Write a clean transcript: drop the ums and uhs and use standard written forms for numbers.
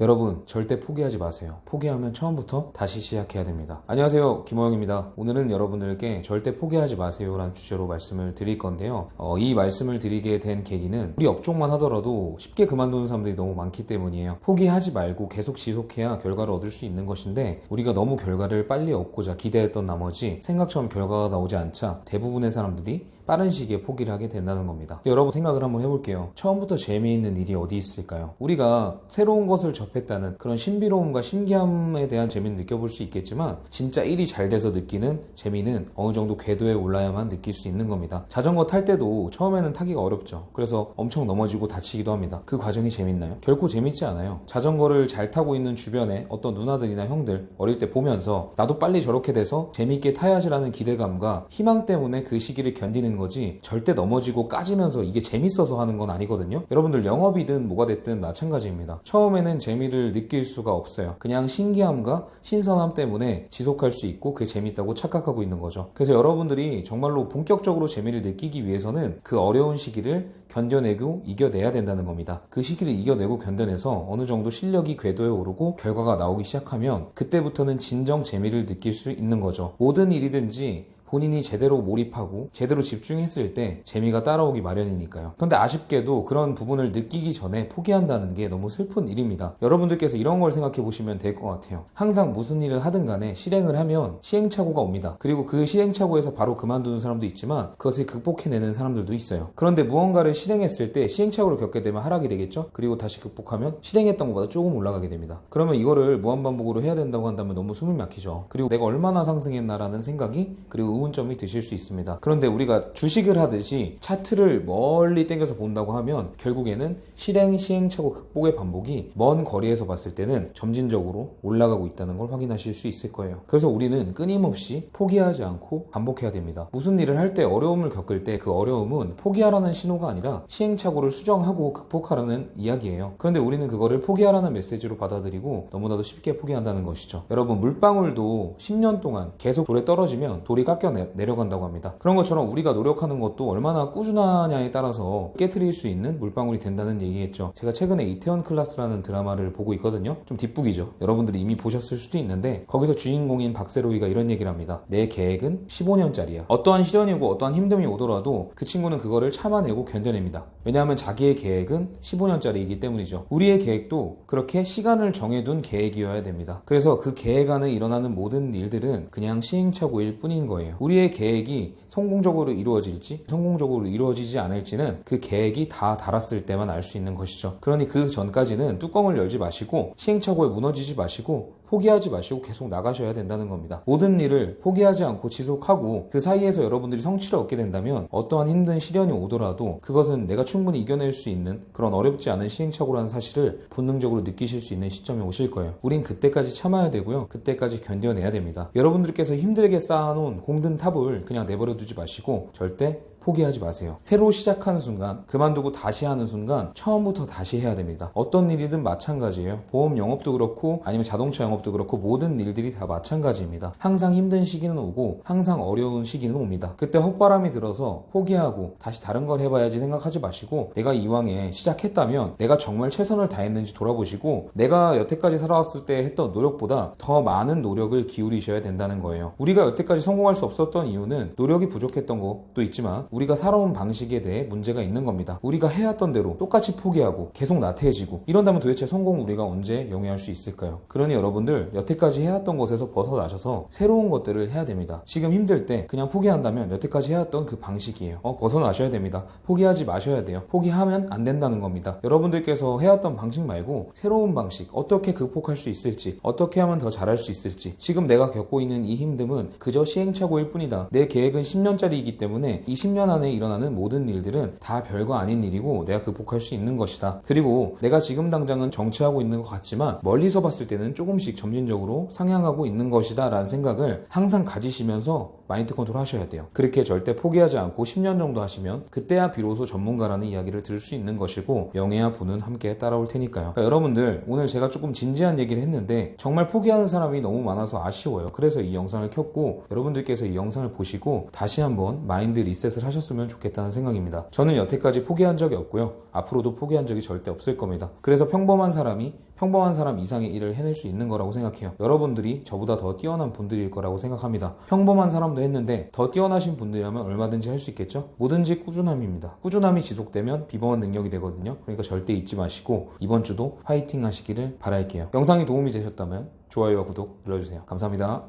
여러분 절대 포기하지 마세요. 포기하면 처음부터 다시 시작해야 됩니다. 안녕하세요, 김호영입니다. 오늘은 여러분들께 절대 포기하지 마세요 라는 주제로 말씀을 드릴 건데요. 이 말씀을 드리게 된 계기는 우리 업종만 하더라도 쉽게 그만두는 사람들이 너무 많기 때문이에요. 포기하지 말고 계속 지속해야 결과를 얻을 수 있는 것인데, 우리가 너무 결과를 빨리 얻고자 기대했던 나머지 생각처럼 결과가 나오지 않자 대부분의 사람들이 빠른 시기에 포기를 하게 된다는 겁니다. 여러분 생각을 한번 해볼게요. 처음부터 재미있는 일이 어디 있을까요? 우리가 새로운 것을 접했다는 그런 신비로움과 신기함에 대한 재미는 느껴볼 수 있겠지만, 진짜 일이 잘 돼서 느끼는 재미는 어느 정도 궤도에 올라야만 느낄 수 있는 겁니다. 자전거 탈 때도 처음에는 타기가 어렵죠. 그래서 엄청 넘어지고 다치기도 합니다. 그 과정이 재밌나요? 결코 재밌지 않아요. 자전거를 잘 타고 있는 주변에 어떤 누나들이나 형들 어릴 때 보면서 나도 빨리 저렇게 돼서 재밌게 타야지라는 기대감과 희망 때문에 그 시기를 견디는 거지, 절대 넘어지고 까지면서 이게 재밌어서 하는 건 아니거든요. 여러분들 영업이든 뭐가 됐든 마찬가지입니다. 처음에는 재미를 느낄 수가 없어요. 그냥 신기함과 신선함 때문에 지속할 수 있고 그게 재밌다고 착각하고 있는 거죠. 그래서 여러분들이 정말로 본격적으로 재미를 느끼기 위해서는 그 어려운 시기를 견뎌내고 이겨내야 된다는 겁니다. 그 시기를 이겨내고 견뎌내서 어느 정도 실력이 궤도에 오르고 결과가 나오기 시작하면 그때부터는 진정 재미를 느낄 수 있는 거죠. 모든 일이든지 본인이 제대로 몰입하고 제대로 집중했을 때 재미가 따라오기 마련이니까요. 그런데 아쉽게도 그런 부분을 느끼기 전에 포기한다는 게 너무 슬픈 일입니다. 여러분들께서 이런 걸 생각해 보시면 될 것 같아요. 항상 무슨 일을 하든 간에 실행을 하면 시행착오가 옵니다. 그리고 그 시행착오에서 바로 그만두는 사람도 있지만 그것을 극복해내는 사람들도 있어요. 그런데 무언가를 실행했을 때 시행착오를 겪게 되면 하락이 되겠죠? 그리고 다시 극복하면 실행했던 것보다 조금 올라가게 됩니다. 그러면 이거를 무한반복으로 해야 된다고 한다면 너무 숨이 막히죠. 그리고 내가 얼마나 상승했나라는 생각이, 그리고 의문점이 드실 수 있습니다. 그런데 우리가 주식을 하듯이 차트를 멀리 땡겨서 본다고 하면 결국에는 실행, 시행착오, 극복의 반복이 먼 거리에서 봤을 때는 점진적으로 올라가고 있다는 걸 확인하실 수 있을 거예요. 그래서 우리는 끊임없이 포기하지 않고 반복해야 됩니다. 무슨 일을 할 때 어려움을 겪을 때 그 어려움은 포기하라는 신호가 아니라 시행착오를 수정하고 극복하라는 이야기예요. 그런데 우리는 그거를 포기하라는 메시지로 받아들이고 너무나도 쉽게 포기한다는 것이죠. 여러분, 물방울도 10년 동안 계속 돌에 떨어지면 돌이 깎여 내려간다고 합니다. 그런 것처럼 우리가 노력하는 것도 얼마나 꾸준하냐에 따라서 깨트릴 수 있는 물방울이 된다는 얘기겠죠. 제가 최근에 이태원 클라스라는 드라마를 보고 있거든요. 좀 뒷북이죠. 여러분들이 이미 보셨을 수도 있는데, 거기서 주인공인 박세로이가 이런 얘기를 합니다. 내 계획은 15년짜리야. 어떠한 시련이고 어떠한 힘듦이 오더라도 그 친구는 그거를 참아내고 견뎌냅니다. 왜냐하면 자기의 계획은 15년짜리이기 때문이죠. 우리의 계획도 그렇게 시간을 정해둔 계획이어야 됩니다. 그래서 그 계획 안에 일어나는 모든 일들은 그냥 시행착오일 뿐인 거예요. 우리의 계획이 성공적으로 이루어질지 성공적으로 이루어지지 않을지는 그 계획이 다 달았을 때만 알 수 있는 것이죠. 그러니 그 전까지는 뚜껑을 열지 마시고 시행착오에 무너지지 마시고 포기하지 마시고 계속 나가셔야 된다는 겁니다. 모든 일을 포기하지 않고 지속하고 그 사이에서 여러분들이 성취를 얻게 된다면 어떠한 힘든 시련이 오더라도 그것은 내가 충분히 이겨낼 수 있는 그런 어렵지 않은 시행착오라는 사실을 본능적으로 느끼실 수 있는 시점이 오실 거예요. 우린 그때까지 참아야 되고요. 그때까지 견뎌내야 됩니다. 여러분들께서 힘들게 쌓아놓은 공든 탑을 그냥 내버려 두지 마시고 절대 포기하지 마세요. 새로 시작하는 순간, 그만두고 다시 하는 순간 처음부터 다시 해야 됩니다. 어떤 일이든 마찬가지예요. 보험 영업도 그렇고 아니면 자동차 영업도 그렇고 모든 일들이 다 마찬가지입니다. 항상 힘든 시기는 오고 항상 어려운 시기는 옵니다. 그때 헛바람이 들어서 포기하고 다시 다른 걸 해봐야지 생각하지 마시고, 내가 이왕에 시작했다면 내가 정말 최선을 다했는지 돌아보시고 내가 여태까지 살아왔을 때 했던 노력보다 더 많은 노력을 기울이셔야 된다는 거예요. 우리가 여태까지 성공할 수 없었던 이유는 노력이 부족했던 것도 있지만 우리가 살아온 방식에 대해 문제가 있는 겁니다. 우리가 해왔던 대로 똑같이 포기하고 계속 나태해지고 이런다면 도대체 성공 우리가 언제 영위할 수 있을까요? 그러니 여러분들 여태까지 해왔던 것에서 벗어나셔서 새로운 것들을 해야 됩니다. 지금 힘들 때 그냥 포기한다면 여태까지 해왔던 그 방식이에요. 벗어나셔야 됩니다. 포기하지 마셔야 돼요. 포기하면 안 된다는 겁니다. 여러분들께서 해왔던 방식 말고 새로운 방식, 어떻게 극복할 수 있을지, 어떻게 하면 더 잘할 수 있을지, 지금 내가 겪고 있는 이 힘듦은 그저 시행착오일 뿐이다. 내 계획은 10년짜리이기 때문에 이 10년 안에 일어나는 모든 일들은 다 별거 아닌 일이고 내가 극복할 수 있는 것이다. 그리고 내가 지금 당장은 정체하고 있는 것 같지만 멀리서 봤을 때는 조금씩 점진적으로 상향하고 있는 것이다 라는 생각을 항상 가지시면서 마인드 컨트롤 하셔야 돼요. 그렇게 절대 포기하지 않고 10년 정도 하시면 그때야 비로소 전문가라는 이야기를 들을 수 있는 것이고 명예와 부는 함께 따라올 테니까요. 그러니까 여러분들, 오늘 제가 조금 진지한 얘기를 했는데 정말 포기하는 사람이 너무 많아서 아쉬워요. 그래서 이 영상을 켰고 여러분들께서 이 영상을 보시고 다시 한번 마인드 리셋을 하셨으면 좋겠다는 생각입니다. 저는 여태까지 포기한 적이 없고요. 앞으로도 포기한 적이 절대 없을 겁니다. 그래서 평범한 사람이 평범한 사람 이상의 일을 해낼 수 있는 거라고 생각해요. 여러분들이 저보다 더 뛰어난 분들일 거라고 생각합니다. 평범한 사람도 했는데 더 뛰어나신 분들이라면 얼마든지 할 수 있겠죠? 뭐든지 꾸준함입니다. 꾸준함이 지속되면 비범한 능력이 되거든요. 그러니까 절대 잊지 마시고 이번 주도 파이팅 하시기를 바랄게요. 영상이 도움이 되셨다면 좋아요와 구독 눌러주세요. 감사합니다.